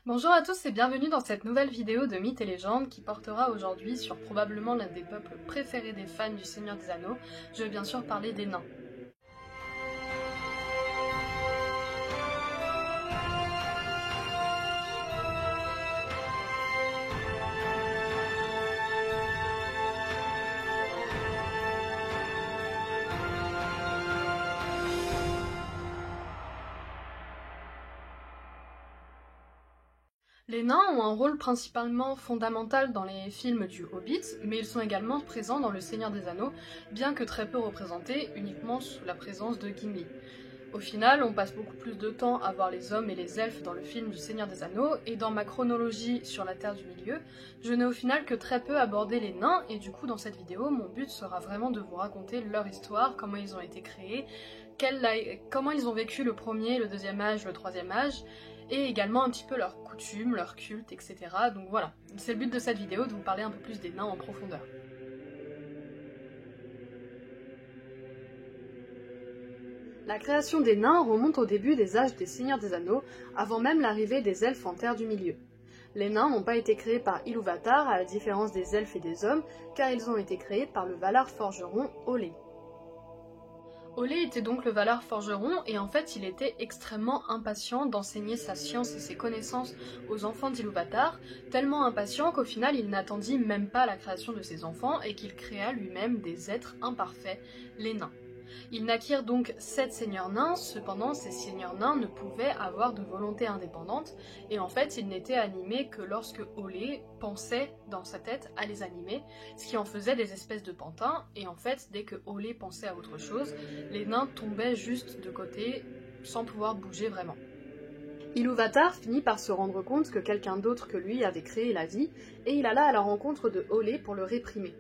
Bonjour à tous et bienvenue dans cette nouvelle vidéo de Mythes et légendes qui portera aujourd'hui sur probablement l'un des peuples préférés des fans du Seigneur des Anneaux. Je vais bien sûr parler des nains. Les nains ont un rôle principalement fondamental dans les films du Hobbit, mais ils sont également présents dans le Seigneur des Anneaux, bien que très peu représentés, uniquement sous la présence de Gimli. Au final, on passe beaucoup plus de temps à voir les hommes et les elfes dans le film du Seigneur des Anneaux, et dans ma chronologie sur la Terre du Milieu, je n'ai au final que très peu abordé les nains, et du coup dans cette vidéo, mon but sera vraiment de vous raconter leur histoire, comment ils ont été créés, comment ils ont vécu le premier, le deuxième âge, le troisième âge, et également un petit peu leurs coutumes, leurs cultes, etc. Donc voilà, c'est le but de cette vidéo, de vous parler un peu plus des nains en profondeur. La création des nains remonte au début des âges des Seigneurs des Anneaux, avant même l'arrivée des elfes en Terre du Milieu. Les nains n'ont pas été créés par Ilúvatar, à la différence des elfes et des hommes, car ils ont été créés par le Valar forgeron Olé. Olé était donc le Valar forgeron, et en fait il était extrêmement impatient d'enseigner sa science et ses connaissances aux enfants d'Ilúvatar, tellement impatient qu'au final il n'attendit même pas la création de ses enfants et qu'il créa lui-même des êtres imparfaits, les nains. Ils naquirent donc 7 seigneurs nains, cependant ces seigneurs nains ne pouvaient avoir de volonté indépendante, et en fait ils n'étaient animés que lorsque Olé pensait dans sa tête à les animer, ce qui en faisait des espèces de pantins, et en fait dès que Olé pensait à autre chose, les nains tombaient juste de côté, sans pouvoir bouger vraiment. Ilúvatar finit par se rendre compte que quelqu'un d'autre que lui avait créé la vie, et il alla à la rencontre de Olé pour le réprimer.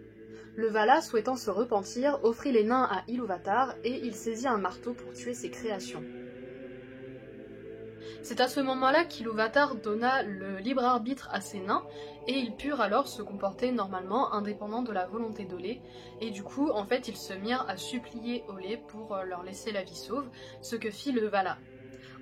Le Vala, souhaitant se repentir, offrit les nains à Ilúvatar et il saisit un marteau pour tuer ses créations. C'est à ce moment-là qu'Ilúvatar donna le libre arbitre à ses nains et ils purent alors se comporter normalement, indépendants de la volonté d'Olé, et du coup, en fait, ils se mirent à supplier Olé pour leur laisser la vie sauve, ce que fit le Vala.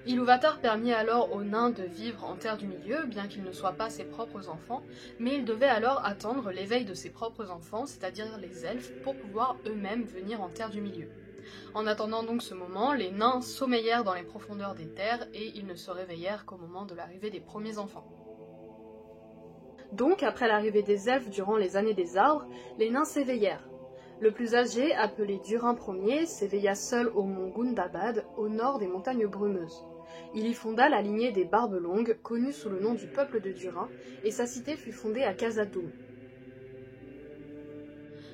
Ilúvatar permit alors aux nains de vivre en Terre du Milieu, bien qu'ils ne soient pas ses propres enfants, mais ils devaient alors attendre l'éveil de ses propres enfants, c'est-à-dire les elfes, pour pouvoir eux-mêmes venir en Terre du Milieu. En attendant donc ce moment, les nains sommeillèrent dans les profondeurs des terres et ils ne se réveillèrent qu'au moment de l'arrivée des premiers enfants. Donc, après l'arrivée des elfes durant les années des arbres, les nains s'éveillèrent. Le plus âgé, appelé Durin Ier, s'éveilla seul au mont Gundabad, au nord des montagnes brumeuses. Il y fonda la lignée des Barbes Longues, connue sous le nom du peuple de Durin, et sa cité fut fondée à Khazad-dûm.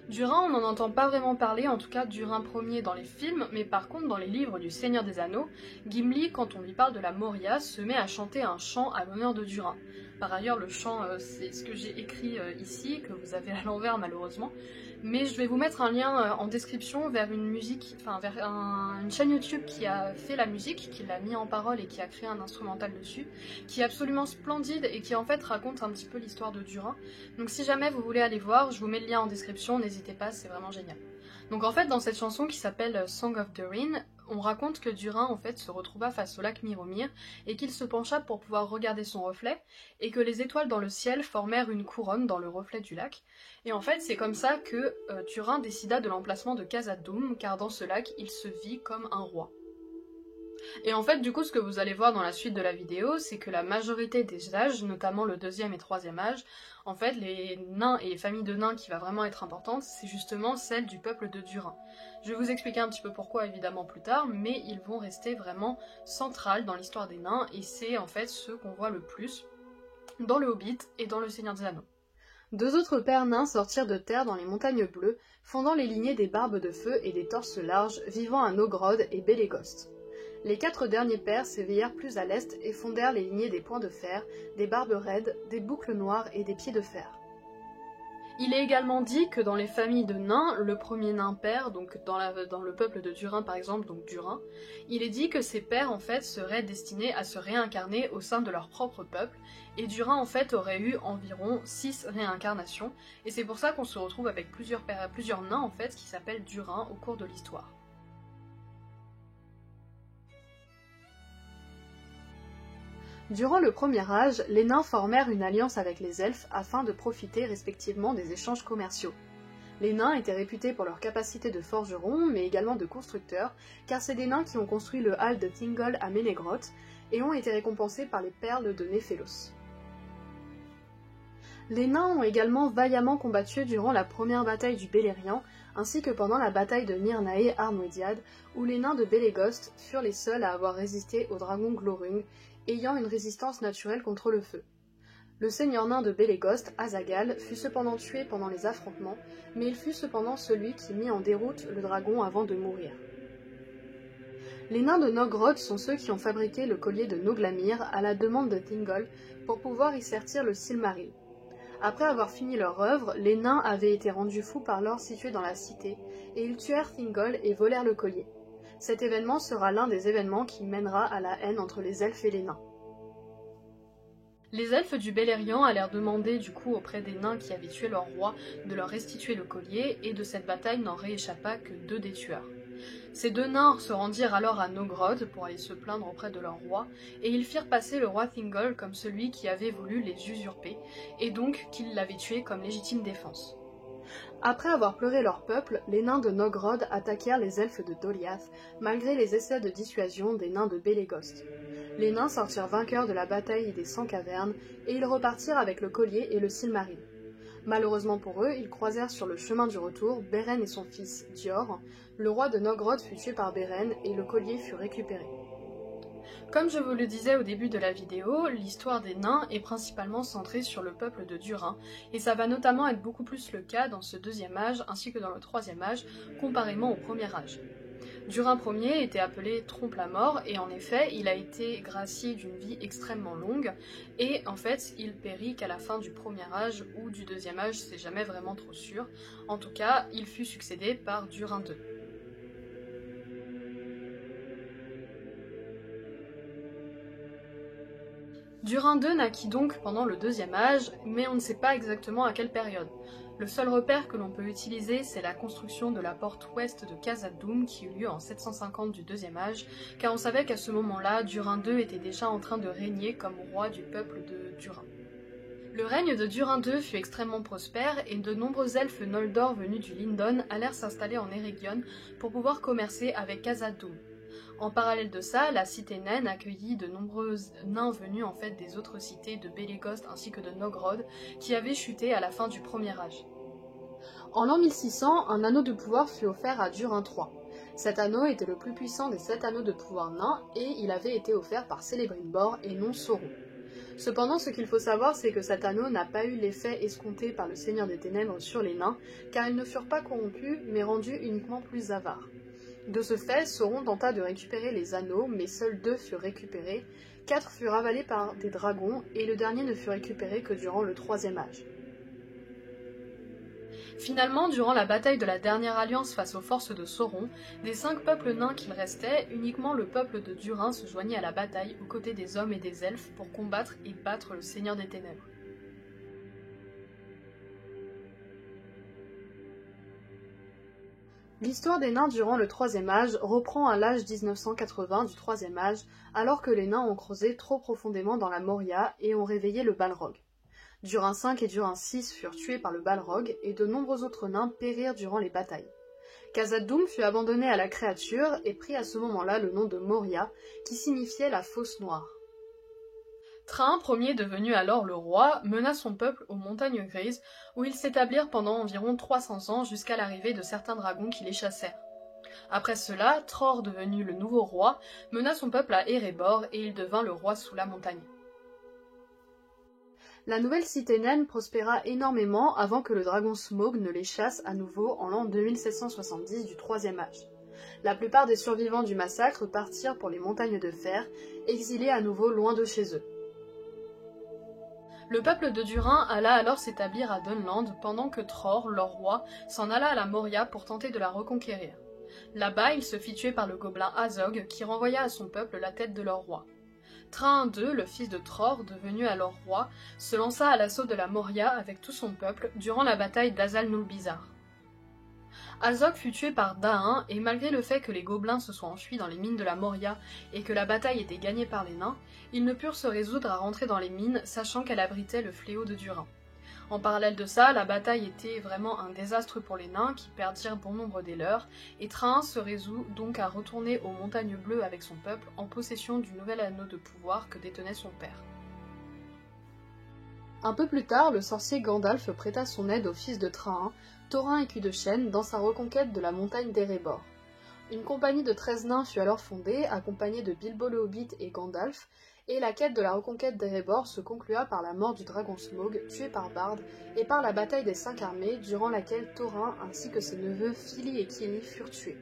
Durin, on n'en entend pas vraiment parler, en tout cas Durin Ier dans les films, mais par contre dans les livres du Seigneur des Anneaux, Gimli, quand on lui parle de la Moria, se met à chanter un chant à l'honneur de Durin. Par ailleurs, le chant, c'est ce que j'ai écrit ici, que vous avez à l'envers malheureusement, mais je vais vous mettre un lien en description vers une musique, enfin vers une chaîne YouTube qui a fait la musique, qui l'a mis en parole et qui a créé un instrumental dessus, qui est absolument splendide et qui en fait raconte un petit peu l'histoire de Durin. Donc si jamais vous voulez aller voir, je vous mets le lien en description, n'hésitez pas, c'est vraiment génial. Donc en fait dans cette chanson qui s'appelle Song of Durin, on raconte que Durin en fait se retrouva face au lac Myromir et qu'il se pencha pour pouvoir regarder son reflet et que les étoiles dans le ciel formèrent une couronne dans le reflet du lac. Et en fait c'est comme ça que Durin décida de l'emplacement de Khazad-dûm car dans ce lac il se vit comme un roi. Et en fait, du coup, ce que vous allez voir dans la suite de la vidéo, c'est que la majorité des âges, notamment le deuxième et troisième âge, en fait, les nains et les familles de nains qui va vraiment être importante, c'est justement celle du peuple de Durin. Je vais vous expliquer un petit peu pourquoi, évidemment, plus tard, mais ils vont rester vraiment centrales dans l'histoire des nains, et c'est en fait ceux qu'on voit le plus dans le Hobbit et dans le Seigneur des Anneaux. Deux autres pères nains sortirent de terre dans les montagnes bleues, fondant les lignées des Barbes de Feu et des Torses Larges, vivant à Nogrod et Bélégost. Les 4 derniers pères s'éveillèrent plus à l'est et fondèrent les lignées des Points de Fer, des Barbes Raides, des Boucles Noires et des Pieds de Fer. Il est également dit que dans les familles de nains, le premier nain père, donc dans le peuple de Durin par exemple, donc Durin, il est dit que ces pères en fait seraient destinés à se réincarner au sein de leur propre peuple, et Durin en fait aurait eu environ 6 réincarnations, et c'est pour ça qu'on se retrouve avec plusieurs nains en fait qui s'appellent Durin au cours de l'histoire. Durant le Premier Âge, les nains formèrent une alliance avec les elfes afin de profiter respectivement des échanges commerciaux. Les nains étaient réputés pour leur capacité de forgerons, mais également de constructeurs, car c'est des nains qui ont construit le hall de Thingol à Ménégroth et ont été récompensés par les perles de Néphélos. Les nains ont également vaillamment combattu durant la première bataille du Beleriand, ainsi que pendant la bataille de Myrnae Arnoediad, où les nains de Belegost furent les seuls à avoir résisté au dragon Glorung, ayant une résistance naturelle contre le feu. Le seigneur nain de Belegost, Azagal, fut cependant tué pendant les affrontements, mais il fut cependant celui qui mit en déroute le dragon avant de mourir. Les nains de Nogrod sont ceux qui ont fabriqué le collier de Noglamir à la demande de Thingol pour pouvoir y sertir le Silmaril. Après avoir fini leur œuvre, les nains avaient été rendus fous par l'or situé dans la cité, et ils tuèrent Thingol et volèrent le collier. Cet événement sera l'un des événements qui mènera à la haine entre les elfes et les nains. Les elfes du Beleriand allèrent demander du coup auprès des nains qui avaient tué leur roi de leur restituer le collier, et de cette bataille n'en rééchappa que 2 des tueurs. Ces 2 nains se rendirent alors à Nogrod pour aller se plaindre auprès de leur roi, et ils firent passer le roi Thingol comme celui qui avait voulu les usurper, et donc qu'ils l'avaient tué comme légitime défense. Après avoir pleuré leur peuple, les nains de Nogrod attaquèrent les elfes de Doliath, malgré les essais de dissuasion des nains de Belegost. Les nains sortirent vainqueurs de la bataille des 100 cavernes, et ils repartirent avec le collier et le Silmaril. Malheureusement pour eux, ils croisèrent sur le chemin du retour Beren et son fils Dior. Le roi de Nogrod fut tué par Beren et le collier fut récupéré. Comme je vous le disais au début de la vidéo, l'histoire des nains est principalement centrée sur le peuple de Durin, et ça va notamment être beaucoup plus le cas dans ce 2e âge ainsi que dans le 3e âge, comparément au 1er âge. Durin Ier était appelé Trompe-la-Mort, et en effet, il a été gracié d'une vie extrêmement longue, et en fait, il périt qu'à la fin du 1er âge ou du 2e âge, c'est jamais vraiment trop sûr. En tout cas, il fut succédé par Durin II. Durin II naquit donc pendant le 2e âge, mais on ne sait pas exactement à quelle période. Le seul repère que l'on peut utiliser, c'est la construction de la porte ouest de Khazad-dûm qui eut lieu en 750 du 2e âge, car on savait qu'à ce moment-là, Durin II était déjà en train de régner comme roi du peuple de Durin. Le règne de Durin II fut extrêmement prospère, et de nombreux elfes Noldor venus du Lindon allèrent s'installer en Eregion pour pouvoir commercer avec Khazad-dûm. En parallèle de ça, la cité naine accueillit de nombreux nains venus en fait des autres cités de Belegost ainsi que de Nogrod qui avaient chuté à la fin du 1er âge. En l'an 1600, un anneau de pouvoir fut offert à Durin III. Cet anneau était le plus puissant des 7 anneaux de pouvoir nains et il avait été offert par Celebrimbor et non Sauron. Cependant, ce qu'il faut savoir, c'est que cet anneau n'a pas eu l'effet escompté par le Seigneur des Ténèbres sur les nains, car ils ne furent pas corrompus, mais rendus uniquement plus avares. De ce fait, Sauron tenta de récupérer les anneaux, mais seuls 2 furent récupérés, 4 furent avalés par des dragons, et le dernier ne fut récupéré que durant le 3e âge. Finalement, durant la bataille de la dernière alliance face aux forces de Sauron, des 5 peuples nains qu'il restait, uniquement le peuple de Durin se joignit à la bataille aux côtés des hommes et des elfes pour combattre et battre le Seigneur des Ténèbres. L'histoire des nains durant le 3e âge reprend à l'âge 1980 du 3e âge, alors que les nains ont creusé trop profondément dans la Moria et ont réveillé le Balrog. Durin V et Durin VI furent tués par le Balrog, et de nombreux autres nains périrent durant les batailles. Khazad-dûm fut abandonné à la créature et prit à ce moment-là le nom de Moria, qui signifiait la fosse noire. Train, Ier devenu alors le roi, mena son peuple aux montagnes grises, où ils s'établirent pendant environ 300 ans jusqu'à l'arrivée de certains dragons qui les chassèrent. Après cela, Tror, devenu le nouveau roi, mena son peuple à Erebor et il devint le roi sous la montagne. La nouvelle cité naine prospéra énormément avant que le dragon Smaug ne les chasse à nouveau en l'an 2770 du 3e âge. La plupart des survivants du massacre partirent pour les montagnes de fer, exilés à nouveau loin de chez eux. Le peuple de Durin alla alors s'établir à Dunland pendant que Tror, leur roi, s'en alla à la Moria pour tenter de la reconquérir. Là-bas, il se fit tuer par le gobelin Azog qui renvoya à son peuple la tête de leur roi. Train II, le fils de Tror, devenu alors roi, se lança à l'assaut de la Moria avec tout son peuple durant la bataille d'Azal Nulbizar. Azog fut tué par Dain, et malgré le fait que les gobelins se soient enfuis dans les mines de la Moria et que la bataille était gagnée par les nains, ils ne purent se résoudre à rentrer dans les mines, sachant qu'elle abritait le fléau de Durin. En parallèle de ça, la bataille était vraiment un désastre pour les nains qui perdirent bon nombre des leurs, et Train se résout donc à retourner aux Montagnes Bleues avec son peuple en possession du nouvel anneau de pouvoir que détenait son père. Un peu plus tard, le sorcier Gandalf prêta son aide au fils de Train, Thorin écu de Chêne, dans sa reconquête de la montagne d'Erebor. Une compagnie de 13 nains fut alors fondée, accompagnée de Bilbo le Hobbit et Gandalf, et la quête de la reconquête d'Erebor se conclua par la mort du dragon Smaug, tué par Bard, et par la bataille des 5 armées, durant laquelle Thorin ainsi que ses neveux Fili et Kili furent tués.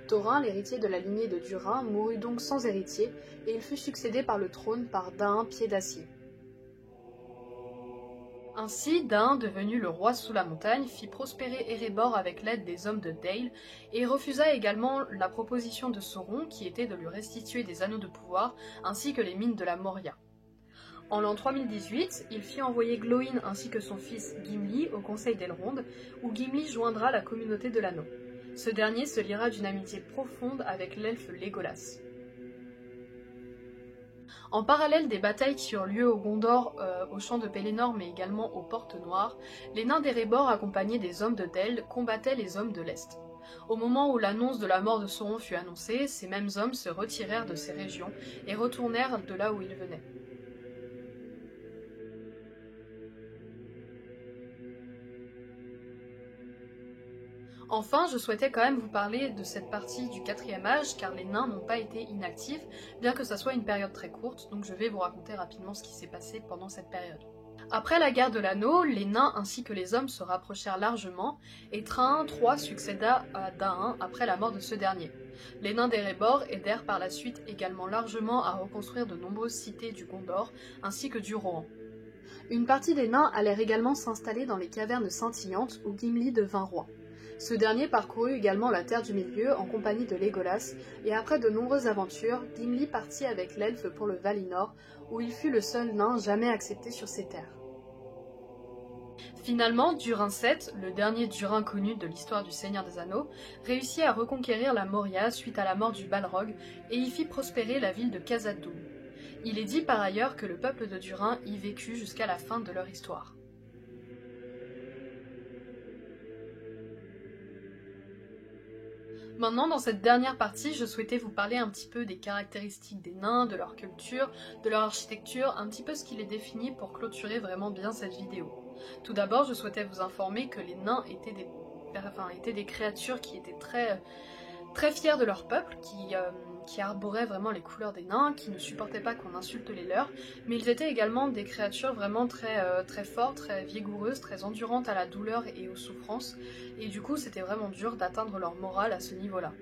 Thorin, l'héritier de la lignée de Durin, mourut donc sans héritier, et il fut succédé par le trône par Dain, Pied d'Acier. Ainsi, Dain, devenu le roi sous la montagne, fit prospérer Erebor avec l'aide des hommes de Dale, et refusa également la proposition de Sauron, qui était de lui restituer des anneaux de pouvoir, ainsi que les mines de la Moria. En l'an 3018, il fit envoyer Glóin ainsi que son fils Gimli au conseil d'Elrond, où Gimli joindra la communauté de l'anneau. Ce dernier se liera d'une amitié profonde avec l'elfe Legolas. En parallèle des batailles qui eurent lieu au Gondor, au champ de Pelennor, mais également aux Portes Noires, les nains d'Erebor, accompagnés des hommes de Dale, combattaient les hommes de l'Est. Au moment où l'annonce de la mort de Sauron fut annoncée, ces mêmes hommes se retirèrent de ces régions et retournèrent de là où ils venaient. Enfin, je souhaitais quand même vous parler de cette partie du 4e âge, car les nains n'ont pas été inactifs, bien que ça soit une période très courte, donc je vais vous raconter rapidement ce qui s'est passé pendant cette période. Après la guerre de l'anneau, les nains ainsi que les hommes se rapprochèrent largement, et Train III succéda à Dain après la mort de ce dernier. Les nains d'Erebor aidèrent par la suite également largement à reconstruire de nombreuses cités du Gondor, ainsi que du Rohan. Une partie des nains allèrent également s'installer dans les cavernes scintillantes où Gimli devint roi. Ce dernier parcourut également la Terre du Milieu en compagnie de Legolas, et après de nombreuses aventures, Gimli partit avec l'elfe pour le Valinor, où il fut le seul nain jamais accepté sur ces terres. Finalement, Durin VII, le dernier Durin connu de l'histoire du Seigneur des Anneaux, réussit à reconquérir la Moria suite à la mort du Balrog, et y fit prospérer la ville de Khazad-dûm. Il est dit par ailleurs que le peuple de Durin y vécut jusqu'à la fin de leur histoire. Maintenant, dans cette dernière partie, je souhaitais vous parler un petit peu des caractéristiques des nains, de leur culture, de leur architecture, un petit peu ce qui les définit pour clôturer vraiment bien cette vidéo. Tout d'abord, je souhaitais vous informer que les nains étaient des créatures qui étaient très fiers de leur peuple, qui arboraient vraiment les couleurs des nains, qui ne supportaient pas qu'on insulte les leurs, mais ils étaient également des créatures vraiment très fortes, très vigoureuses, très endurantes à la douleur et aux souffrances, et du coup c'était vraiment dur d'atteindre leur morale à ce niveau-là.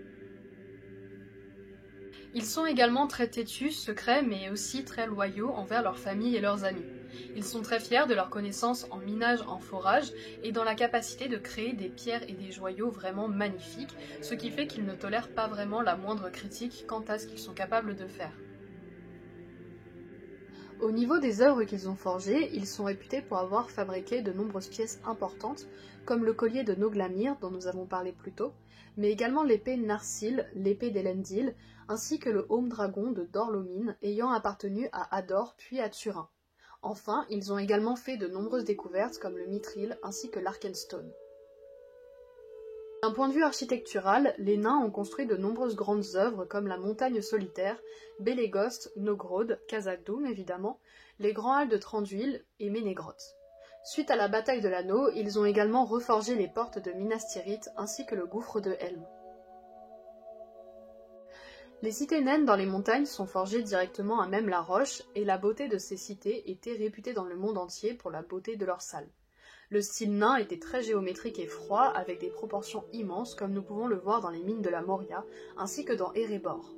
Ils sont également très têtus, secrets, mais aussi très loyaux envers leur famille et leurs amis. Ils sont très fiers de leur connaissance en minage, en forage, et dans la capacité de créer des pierres et des joyaux vraiment magnifiques, ce qui fait qu'ils ne tolèrent pas vraiment la moindre critique quant à ce qu'ils sont capables de faire. Au niveau des œuvres qu'ils ont forgées, ils sont réputés pour avoir fabriqué de nombreuses pièces importantes, comme le collier de Noglamir, dont nous avons parlé plus tôt, mais également l'épée Narsil, l'épée d'Elendil, ainsi que le Haume Dragon de Dor-lómin, ayant appartenu à Hador puis à Turin. Enfin, ils ont également fait de nombreuses découvertes comme le Mithril ainsi que l'Arkenstone. D'un point de vue architectural, les nains ont construit de nombreuses grandes œuvres comme la Montagne Solitaire, Bélégost, Nogrod, Khazad-dûm évidemment, les Grands Halles de Thranduil et Ménégroth. Suite à la bataille de l'Anneau, ils ont également reforgé les portes de Minas Tirith ainsi que le gouffre de Helm. Les cités naines dans les montagnes sont forgées directement à même la roche, et la beauté de ces cités était réputée dans le monde entier pour la beauté de leurs salles. Le style nain était très géométrique et froid, avec des proportions immenses, comme nous pouvons le voir dans les mines de la Moria, ainsi que dans Erebor.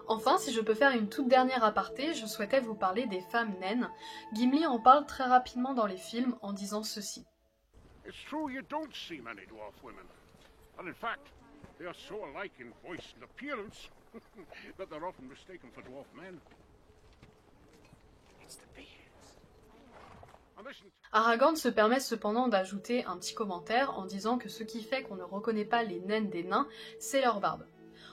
Enfin, si je peux faire une toute dernière aparté, je souhaitais vous parler des femmes naines. Gimli en parle très rapidement dans les films en disant ceci. It's true you don't see many dwarf women, and in fact, they are so alike in voice and appearance that they're often mistaken for dwarf men. It's the beards. And Aragorn se permet cependant d'ajouter un petit commentaire en disant que ce qui fait qu'on ne reconnaît pas les naines des nains, c'est leur barbe.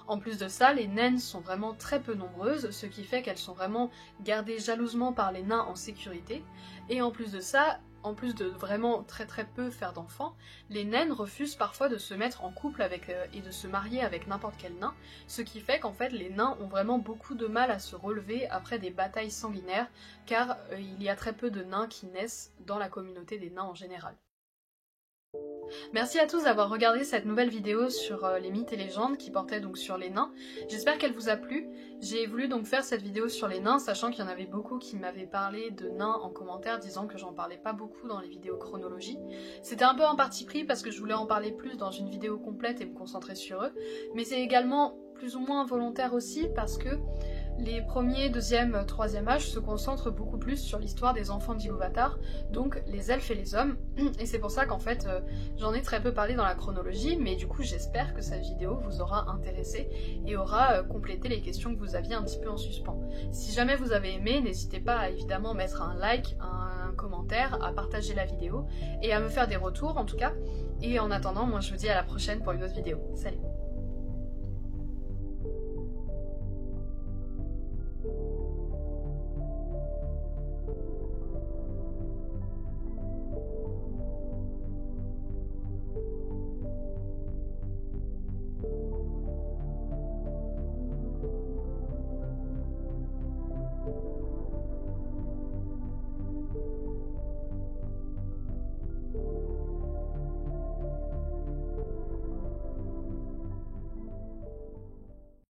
En plus de ça, les naines sont vraiment très peu nombreuses, ce qui fait qu'elles sont vraiment gardées jalousement par les nains en sécurité. Et en plus de ça, en plus de vraiment très peu faire d'enfants, les naines refusent parfois de se mettre en couple avec, et de se marier avec n'importe quel nain, ce qui fait qu'en fait les nains ont vraiment beaucoup de mal à se relever après des batailles sanguinaires, car il y a très peu de nains qui naissent dans la communauté des nains en général. Merci à tous d'avoir regardé cette nouvelle vidéo sur les mythes et légendes qui portait donc sur les nains. J'espère qu'elle vous a plu. J'ai voulu donc faire cette vidéo sur les nains, sachant qu'il y en avait beaucoup qui m'avaient parlé de nains en commentaire, disant que j'en parlais pas beaucoup dans les vidéos chronologie. C'était un peu un parti pris parce que je voulais en parler plus dans une vidéo complète et me concentrer sur eux, mais c'est également plus ou moins volontaire aussi parce que les premiers, deuxième, troisième âges se concentrent beaucoup plus sur l'histoire des enfants d'Ilúvatar, donc les elfes et les hommes, et c'est pour ça qu'en fait j'en ai très peu parlé dans la chronologie, mais du coup j'espère que cette vidéo vous aura intéressé et aura complété les questions que vous aviez un petit peu en suspens. Si jamais vous avez aimé, n'hésitez pas à évidemment mettre un like, un commentaire, à partager la vidéo et à me faire des retours en tout cas, et en attendant, moi je vous dis à la prochaine pour une autre vidéo. Salut!